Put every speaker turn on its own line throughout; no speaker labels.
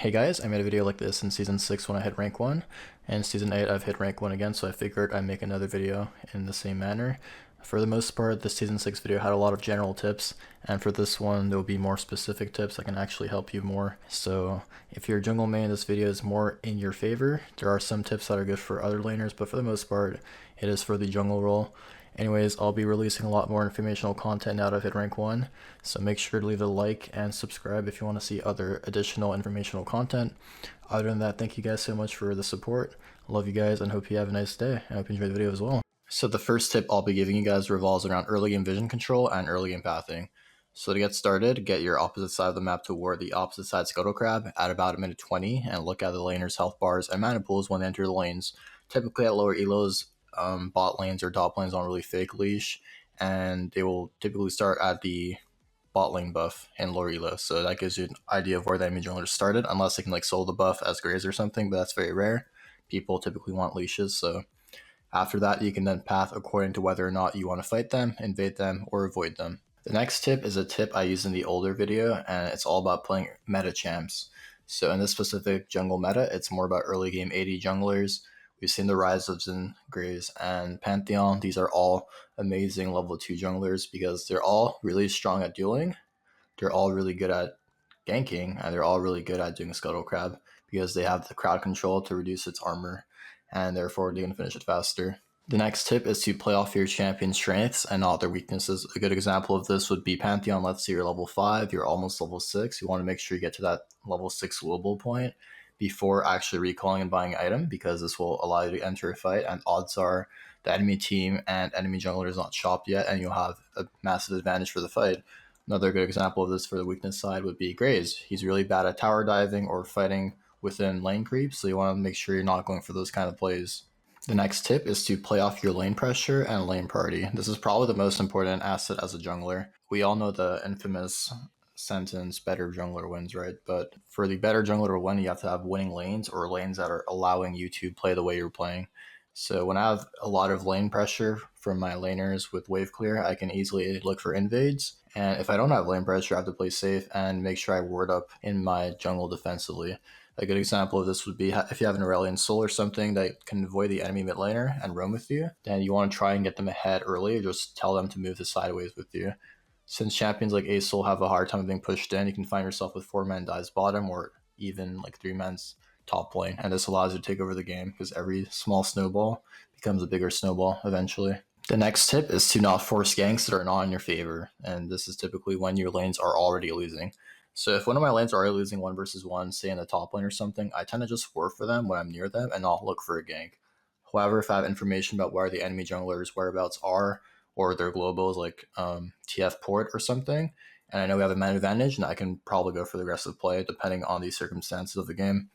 Hey guys, I made a video like this in Season 6 when I hit rank 1, and Season 8 I've hit rank 1 again, so I figured I'd make another video in the same manner. For the most part, the Season 6 video had a lot of general tips, and for this one there will be more specific tips that can actually help you more. So if you're a jungle main, this video is more in your favor. There are some tips that are good for other laners, but for the most part, it is for the jungle role. Anyways, I'll be releasing a lot more informational content now that I've hit rank 1, so make sure to leave a like and subscribe if you want to see other additional informational content. Other than that, thank you guys so much for the support. I love you guys and hope you have a nice day. I hope you enjoyed the video as well. So the first tip I'll be giving you guys revolves around early game vision control and early game pathing. So to get started, get your opposite side of the map toward the opposite side Scuttle Crab at about a minute 20 and look at the laner's health bars and mana pools when they enter the lanes. Typically at lower elos, bot lanes or top lanes don't really fake leash, and they will typically start at the bot lane buff and lower elo, so that gives you an idea of where the enemy jungler started, unless they can like solo the buff as Graze or something, but that's very rare. People typically want leashes, so after that you can then path according to whether or not you want to fight them, invade them, or avoid them. The next tip is a tip I used in the older video, and it's all about playing meta champs. So in this specific jungle meta, it's more about early game AD junglers. We've seen the rise of Xin, Graze, and Pantheon. These are all amazing level 2 junglers because they're all really strong at dueling. They're all really good at ganking, and they're all really good at doing Scuttle Crab because they have the crowd control to reduce its armor, and therefore they can finish it faster. The next tip is to play off your champion's strengths and not their weaknesses. A good example of this would be Pantheon. Let's say you're level 5, you're almost level 6. You want to make sure you get to that level 6 global point before actually recalling and buying an item, because this will allow you to enter a fight, and odds are the enemy team and enemy jungler is not chopped yet, and you'll have a massive advantage for the fight. Another good example of this for the weakness side would be Graze. He's really bad at tower diving or fighting within lane creep, so you want to make sure you're not going for those kind of plays. The next tip is to play off your lane pressure and lane party. This is probably the most important asset as a jungler. We all know the infamous sentence, better jungler wins, right? But for the better jungler to win, you have to have winning lanes, or lanes that are allowing you to play the way you're playing. So when I have a lot of lane pressure from my laners with wave clear, I can easily look for invades. And if I don't have lane pressure, I have to play safe and make sure I ward up in my jungle defensively. A good example of this would be if you have an Aurelion Soul or something that can avoid the enemy mid laner and roam with you, then you want to try and get them ahead early, or just tell them to move to sideways with you. Since champions like Ace Soul have a hard time being pushed in, you can find yourself with 4-man dives bottom, or even like 3-man's top lane, and this allows you to take over the game because every small snowball becomes a bigger snowball eventually. The next tip is to not force ganks that are not in your favor, and this is typically when your lanes are already losing. So if one of my lanes are already losing 1 versus 1, say in the top lane or something, I tend to just ward for them when I'm near them and not look for a gank. However, if I have information about where the enemy jungler's whereabouts are, or their globals like TF port or something, and I know we have a man advantage, and I can probably go for the aggressive play depending on the circumstances of the game.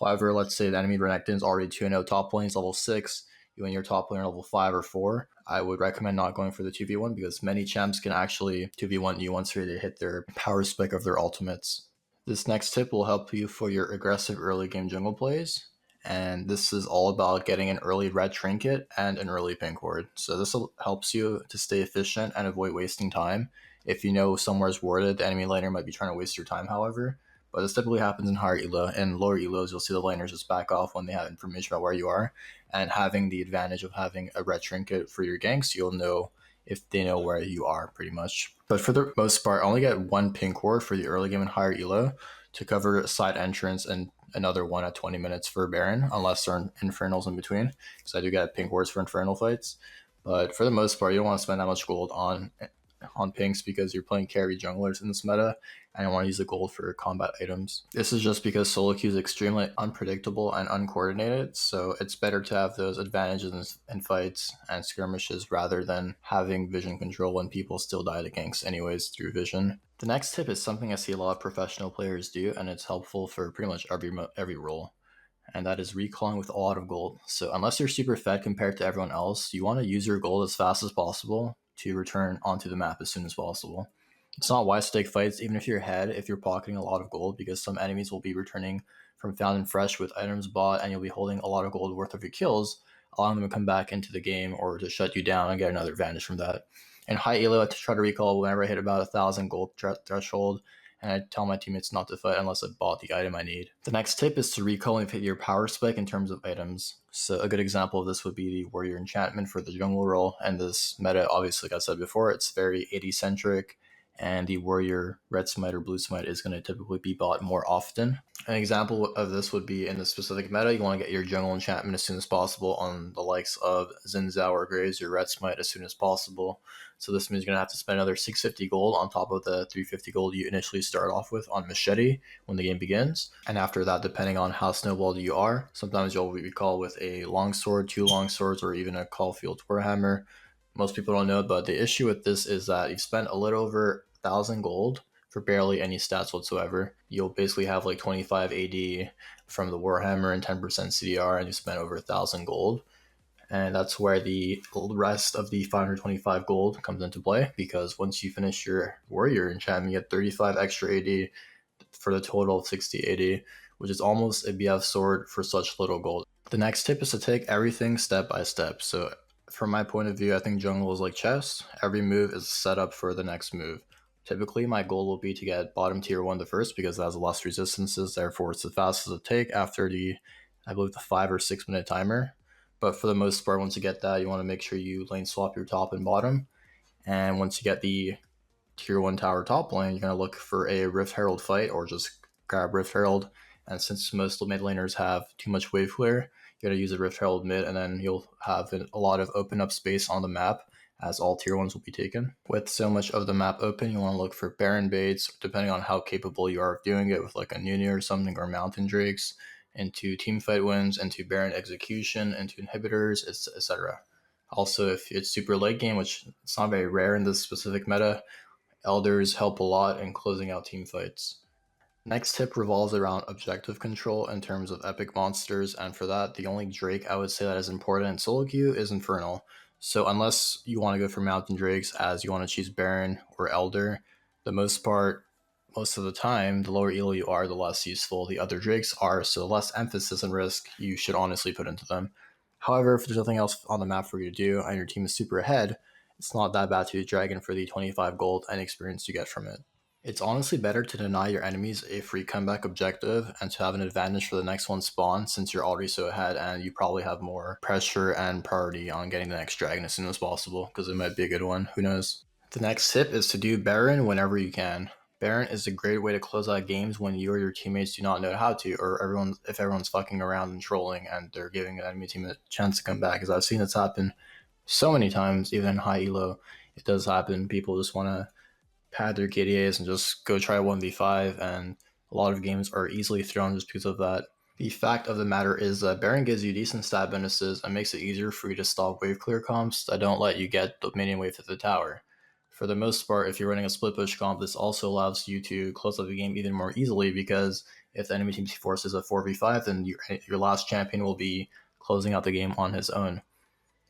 However, let's say the enemy Renekton is already 2-0 top lanes, level 6, you and your top lane are level 5 or 4, I would recommend not going for the 2v1 because many champs can actually 2v1 you once they hit their power spike of their ultimates. This next tip will help you for your aggressive early game jungle plays, and this is all about getting an early red trinket and an early pink ward. So this helps you to stay efficient and avoid wasting time. If you know somewhere is warded, the enemy laner might be trying to waste your time, however, but this typically happens in higher elo. In lower elos, you'll see the laners just back off when they have information about where you are, and having the advantage of having a red trinket for your ganks, you'll know if they know where you are pretty much. But for the most part, I only get 1 pink ward for the early game in higher elo to cover a side entrance, and another one at 20 minutes for Baron, unless there are infernals in between, because I do get pink wards for infernal fights. But for the most part, you don't want to spend that much gold on pinks because you're playing carry junglers in this meta, and I want to use the gold for combat items. This is just because solo queue is extremely unpredictable and uncoordinated, so it's better to have those advantages in fights and skirmishes rather than having vision control when people still die to ganks anyways through vision. The next tip is something I see a lot of professional players do, and it's helpful for pretty much every role, and that is recalling with a lot of gold. So unless you're super fed compared to everyone else, you want to use your gold as fast as possible to return onto the map as soon as possible. It's not wise to take fights even if you're ahead, if you're pocketing a lot of gold, because some enemies will be returning from Found and Fresh with items bought, and you'll be holding a lot of gold worth of your kills, allowing them to come back into the game or to shut you down and get another advantage from that. In high elo, I try to recall whenever I hit about 1,000 gold threshold, and I tell my teammates not to fight unless I bought the item I need. The next tip is to recall and hit your power spike in terms of items. So a good example of this would be the warrior enchantment for the jungle role, and this meta, obviously, like I said before, it's very AD centric, and the warrior red smite or blue smite is going to typically be bought more often. An example of this would be in the specific meta, you want to get your jungle enchantment as soon as possible on the likes of Xin Zhao or Graves, your red smite as soon as possible. So this means you're going to have to spend another 650 gold on top of the 350 gold you initially start off with on Machete when the game begins. And after that, depending on how snowballed you are, sometimes you'll recall with a longsword, 2 longswords, or even a Caulfield Warhammer. Most people don't know, but the issue with this is that you've spent a little over 1,000 gold for barely any stats whatsoever. You'll basically have like 25 AD from the Warhammer and 10% CDR, and you spent over 1,000 gold. And that's where the rest of the 525 gold comes into play, because once you finish your warrior enchantment, you get 35 extra AD for the total of 60 AD, which is almost a BF sword for such little gold. The next tip is to take everything step by step. So from my point of view, I think jungle is like chess. Every move is set up for the next move. Typically, my goal will be to get bottom tier 1 the first, because it has the less resistances, therefore it's the fastest to take after the, I believe, the 5 or 6 minute timer. But for the most part, once you get that, you want to make sure you lane swap your top and bottom. And once you get the tier 1 tower top lane, you're going to look for a Rift Herald fight or just grab Rift Herald. And since most mid laners have too much wave clear, you're going to use a Rift Herald mid, and then you'll have a lot of open up space on the map, as all tier 1s will be taken. With so much of the map open, you want to look for Baron baits, depending on how capable you are of doing it, with like a Nunu or something, or Mountain Drakes, into teamfight wins, into Baron execution, into inhibitors, etc. Also, if it's super late game, which it's not very rare in this specific meta, elders help a lot in closing out team fights. Next tip revolves around objective control in terms of epic monsters, and for that, the only Drake I would say that is important in solo queue is Infernal. So unless you want to go for Mountain Drakes, as you want to choose Baron or Elder, most of the time, the lower elo you are, the less useful the other Drakes are, so the less emphasis and risk you should honestly put into them. However, if there's nothing else on the map for you to do and your team is super ahead, it's not that bad to use Dragon for the 25 gold and experience you get from it. It's honestly better to deny your enemies a free comeback objective and to have an advantage for the next one spawn, since you're already so ahead and you probably have more pressure and priority on getting the next dragon as soon as possible, because it might be a good one, who knows. The next tip is to do Baron whenever you can. Baron is a great way to close out games when you or your teammates do not know how to, or if everyone's fucking around and trolling and they're giving the enemy team a chance to come back, because I've seen this happen so many times, even in high elo. It does happen. People just want to pad their KDAs and just go try 1v5, and a lot of games are easily thrown just because of that. The fact of the matter is that Baron gives you decent stat bonuses and makes it easier for you to stop wave clear comps that don't let you get the minion wave to the tower. For the most part, if you're running a split push comp, this also allows you to close out the game even more easily, because if the enemy team forces a 4v5, then your last champion will be closing out the game on his own.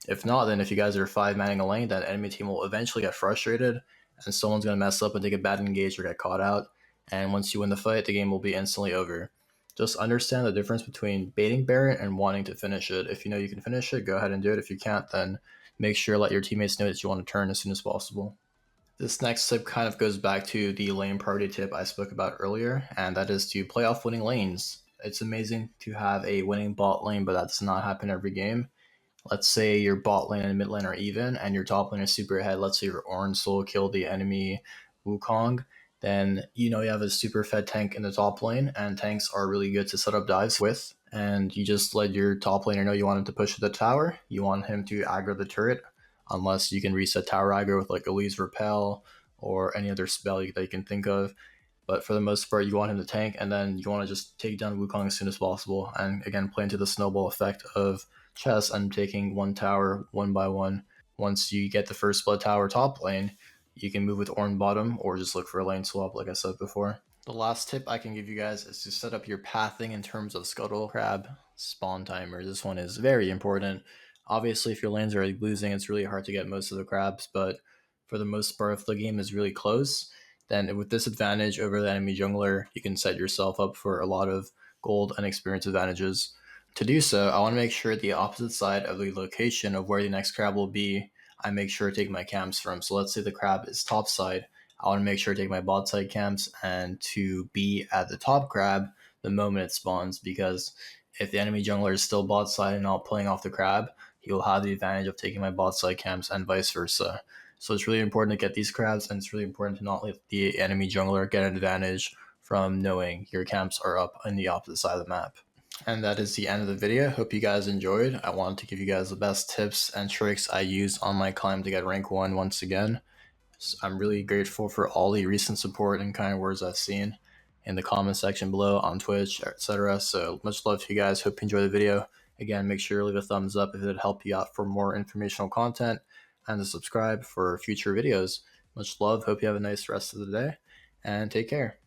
If not, then if you guys are 5-manning a lane, that enemy team will eventually get frustrated, and someone's going to mess up and take a bad engage or get caught out, and once you win the fight, the game will be instantly over. Just understand the difference between baiting Baron and wanting to finish it. If you know you can finish it, go ahead and do it. If you can't, then make sure to let your teammates know that you want to turn as soon as possible. This next tip kind of goes back to the lane priority tip I spoke about earlier, and that is to play off winning lanes. It's amazing to have a winning bot lane, but that does not happen every game. Let's say your bot lane and mid lane are even, and your top lane is super ahead. Let's say your orange soul killed the enemy Wukong. Then you know you have a super fed tank in the top lane, and tanks are really good to set up dives with. And you just let your top laner know you want him to push the tower. You want him to aggro the turret, unless you can reset tower aggro with like Elise Repel or any other spell that you can think of. But for the most part, you want him to tank, and then you want to just take down Wukong as soon as possible. And again, play into the snowball effect of chess and taking one tower one by one. Once you get the first blood tower top lane, you can move with Ornn bottom or just look for a lane swap, like I said before. The last tip I can give you guys is to set up your pathing in terms of Scuttle Crab spawn timer. This one is very important. Obviously, if your lanes are losing, it's really hard to get most of the crabs, but for the most part, if the game is really close, then with this advantage over the enemy jungler, you can set yourself up for a lot of gold and experience advantages. To do so, I want to make sure the opposite side of the location of where the next crab will be, I make sure to take my camps from. So let's say the crab is top side, I want to make sure to take my bot side camps and to be at the top crab the moment it spawns, because if the enemy jungler is still bot side and not playing off the crab, he will have the advantage of taking my bot side camps and vice versa. So it's really important to get these crabs, and it's really important to not let the enemy jungler get an advantage from knowing your camps are up on the opposite side of the map. And that is the end of the video. Hope you guys enjoyed. I wanted to give you guys the best tips and tricks I used on my climb to get rank 1 once again. So I'm really grateful for all the recent support and kind words I've seen in the comment section below, on Twitch, etc. So much love to you guys. Hope you enjoy the video. Again, make sure to leave a thumbs up if it helped you out for more informational content, and to subscribe for future videos. Much love. Hope you have a nice rest of the day, and take care.